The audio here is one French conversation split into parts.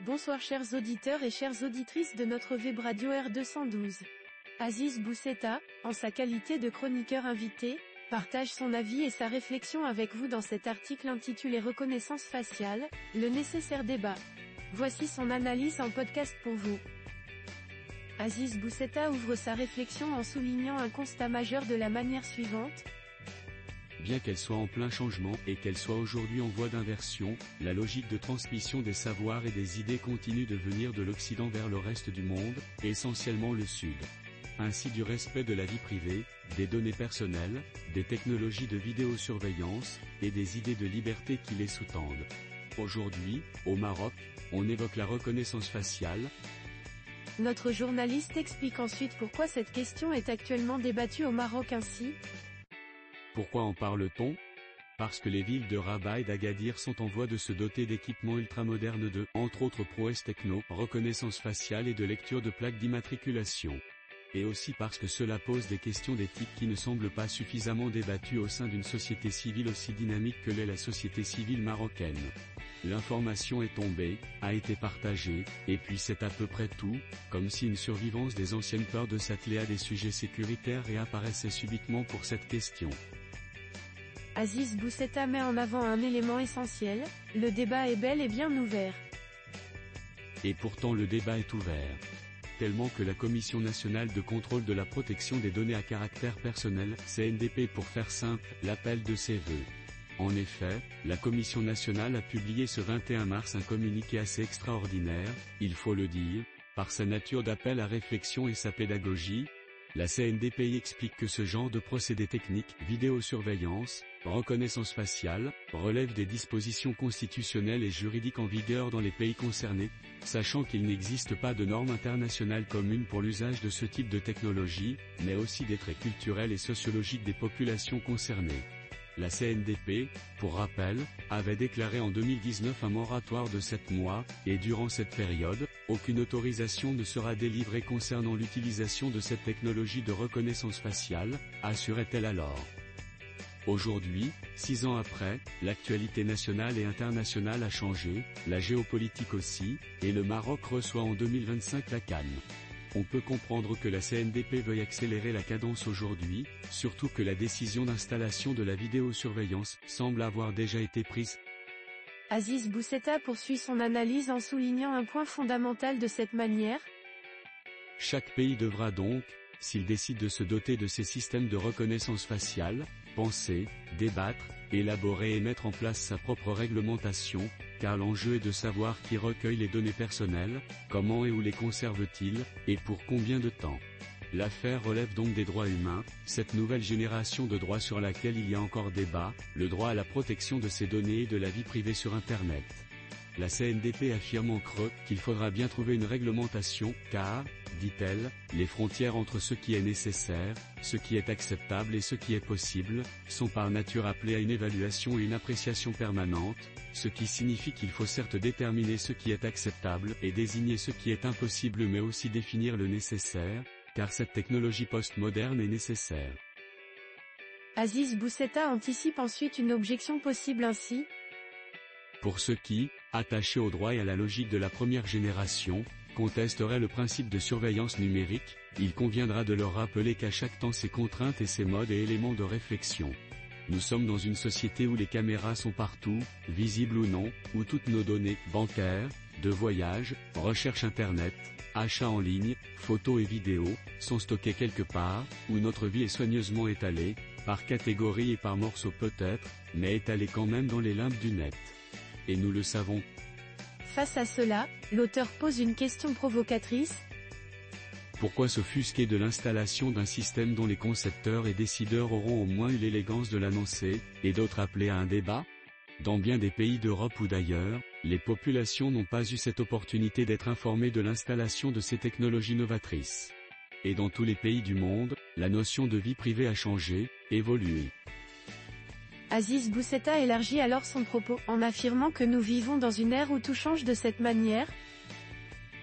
Bonsoir chers auditeurs et chères auditrices de notre web radio R212. Aziz Bousseta, en sa qualité de chroniqueur invité, partage son avis et sa réflexion avec vous dans cet article intitulé Reconnaissance faciale, le nécessaire débat. Voici son analyse en podcast pour vous. Aziz Bousseta ouvre sa réflexion en soulignant un constat majeur de la manière suivante. Bien qu'elle soit en plein changement et qu'elle soit aujourd'hui en voie d'inversion, la logique de transmission des savoirs et des idées continue de venir de l'Occident vers le reste du monde, essentiellement le Sud. Ainsi du respect de la vie privée, des données personnelles, des technologies de vidéosurveillance, et des idées de liberté qui les sous-tendent. Aujourd'hui, au Maroc, on évoque la reconnaissance faciale. Notre journaliste explique ensuite pourquoi cette question est actuellement débattue au Maroc ainsi. Pourquoi en parle-t-on ? Parce que les villes de Rabat et d'Agadir sont en voie de se doter d'équipements ultramodernes de, entre autres prouesses techno, reconnaissance faciale et de lecture de plaques d'immatriculation. Et aussi parce que cela pose des questions d'éthique qui ne semblent pas suffisamment débattues au sein d'une société civile aussi dynamique que l'est la société civile marocaine. L'information est tombée, a été partagée, et puis c'est à peu près tout, comme si une survivance des anciennes peurs de s'atteler à des sujets sécuritaires réapparaissait subitement pour cette question. Aziz Bousseta met en avant un élément essentiel, le débat est bel et bien ouvert. Et pourtant le débat est ouvert. Tellement que la Commission nationale de contrôle de la protection des données à caractère personnel, CNDP pour faire simple, l'appelle de ses vœux. En effet, la Commission nationale a publié ce 21 mars un communiqué assez extraordinaire, il faut le dire, par sa nature d'appel à réflexion et sa pédagogie. La CNDP explique que ce genre de procédé technique, vidéosurveillance, reconnaissance faciale, relève des dispositions constitutionnelles et juridiques en vigueur dans les pays concernés, sachant qu'il n'existe pas de normes internationales communes pour l'usage de ce type de technologie, mais aussi des traits culturels et sociologiques des populations concernées. La CNDP, pour rappel, avait déclaré en 2019 un moratoire de 7 mois, et durant cette période, aucune autorisation ne sera délivrée concernant l'utilisation de cette technologie de reconnaissance faciale, assurait-elle alors. Aujourd'hui, 6 ans après, l'actualité nationale et internationale a changé, la géopolitique aussi, et le Maroc reçoit en 2025 la CAN. On peut comprendre que la CNDP veuille accélérer la cadence aujourd'hui, surtout que la décision d'installation de la vidéosurveillance semble avoir déjà été prise. Aziz Bousseta poursuit son analyse en soulignant un point fondamental de cette manière. Chaque pays devra donc, s'il décide de se doter de ces systèmes de reconnaissance faciale, penser, débattre, élaborer et mettre en place sa propre réglementation, car l'enjeu est de savoir qui recueille les données personnelles, comment et où les conserve-t-il, et pour combien de temps. L'affaire relève donc des droits humains, cette nouvelle génération de droits sur laquelle il y a encore débat, le droit à la protection de ces données et de la vie privée sur Internet. La CNDP affirme en creux qu'il faudra bien trouver une réglementation, car, dit-elle, les frontières entre ce qui est nécessaire, ce qui est acceptable et ce qui est possible, sont par nature appelées à une évaluation et une appréciation permanente, ce qui signifie qu'il faut certes déterminer ce qui est acceptable et désigner ce qui est impossible mais aussi définir le nécessaire, car cette technologie post-moderne est nécessaire. Aziz Bousseta anticipe ensuite une objection possible ainsi. Pour ceux qui, attachés au droit et à la logique de la première génération, contesteraient le principe de surveillance numérique, il conviendra de leur rappeler qu'à chaque temps ses contraintes et ses modes et éléments de réflexion. Nous sommes dans une société où les caméras sont partout, visibles ou non, où toutes nos données, bancaires, de voyage, recherche internet, achats en ligne, photos et vidéos, sont stockées quelque part, où notre vie est soigneusement étalée, par catégorie et par morceaux peut-être, mais étalée quand même dans les limbes du net. Et nous le savons. Face à cela, l'auteur pose une question provocatrice. Pourquoi s'offusquer de l'installation d'un système dont les concepteurs et décideurs auront au moins eu l'élégance de l'annoncer, et d'autres appeler à un débat ? Dans bien des pays d'Europe ou d'ailleurs, les populations n'ont pas eu cette opportunité d'être informées de l'installation de ces technologies novatrices. Et dans tous les pays du monde, la notion de vie privée a changé, évolué. Aziz Bousseta élargit alors son propos, en affirmant que nous vivons dans une ère où tout change de cette manière.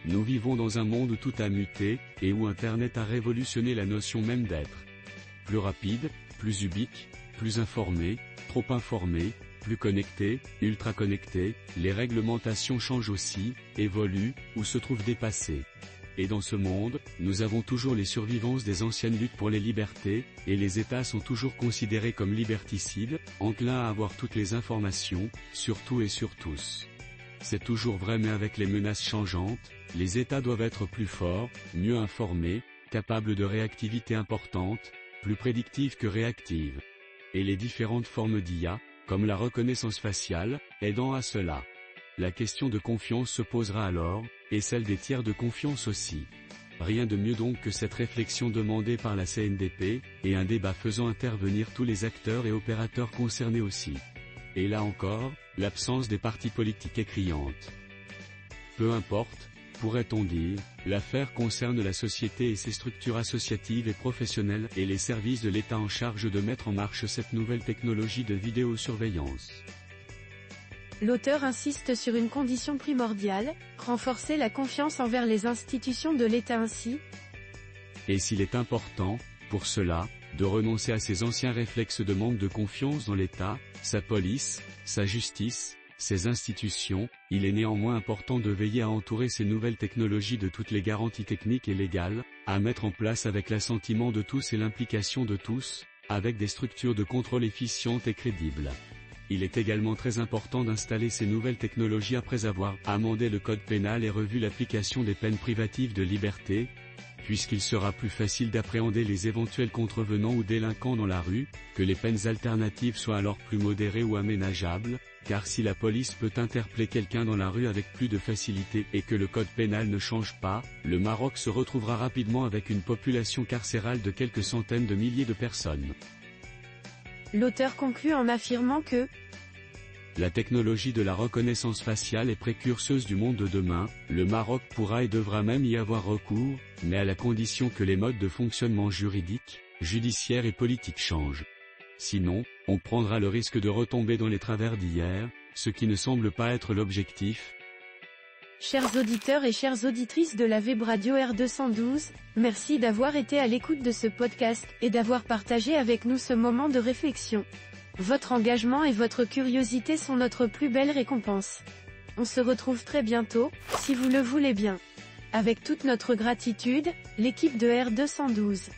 Nous vivons dans un monde où tout a muté, et où Internet a révolutionné la notion même d'être. Plus rapide, plus ubique, plus informé, trop informé, Plus connectés, ultra connectés, les réglementations changent aussi, évoluent, ou se trouvent dépassées. Et dans ce monde, nous avons toujours les survivances des anciennes luttes pour les libertés, et les États sont toujours considérés comme liberticides, enclins à avoir toutes les informations, sur tout et sur tous. C'est toujours vrai, mais avec les menaces changeantes, les États doivent être plus forts, mieux informés, capables de réactivité importante, plus prédictives que réactives. Et les différentes formes d'IA, comme la reconnaissance faciale, aidant à cela. La question de confiance se posera alors, et celle des tiers de confiance aussi. Rien de mieux donc que cette réflexion demandée par la CNDP, et un débat faisant intervenir tous les acteurs et opérateurs concernés aussi. Et là encore, l'absence des partis politiques est criante. Peu importe, pourrait-on dire, l'affaire concerne la société et ses structures associatives et professionnelles et les services de l'État en charge de mettre en marche cette nouvelle technologie de vidéosurveillance. L'auteur insiste sur une condition primordiale, renforcer la confiance envers les institutions de l'État ainsi. Et s'il est important, pour cela, de renoncer à ses anciens réflexes de manque de confiance dans l'État, sa police, sa justice, ses institutions, il est néanmoins important de veiller à entourer ces nouvelles technologies de toutes les garanties techniques et légales, à mettre en place avec l'assentiment de tous et l'implication de tous, avec des structures de contrôle efficientes et crédibles. Il est également très important d'installer ces nouvelles technologies après avoir amendé le code pénal et revu l'application des peines privatives de liberté, puisqu'il sera plus facile d'appréhender les éventuels contrevenants ou délinquants dans la rue, que les peines alternatives soient alors plus modérées ou aménageables, car si la police peut interpeller quelqu'un dans la rue avec plus de facilité et que le code pénal ne change pas, le Maroc se retrouvera rapidement avec une population carcérale de quelques centaines de milliers de personnes. L'auteur conclut en affirmant que la technologie de la reconnaissance faciale est précurseuse du monde de demain, le Maroc pourra et devra même y avoir recours, mais à la condition que les modes de fonctionnement juridique, judiciaire et politique changent. Sinon, on prendra le risque de retomber dans les travers d'hier, ce qui ne semble pas être l'objectif. Chers auditeurs et chères auditrices de la Web Radio R212, merci d'avoir été à l'écoute de ce podcast et d'avoir partagé avec nous ce moment de réflexion. Votre engagement et votre curiosité sont notre plus belle récompense. On se retrouve très bientôt, si vous le voulez bien. Avec toute notre gratitude, l'équipe de R212.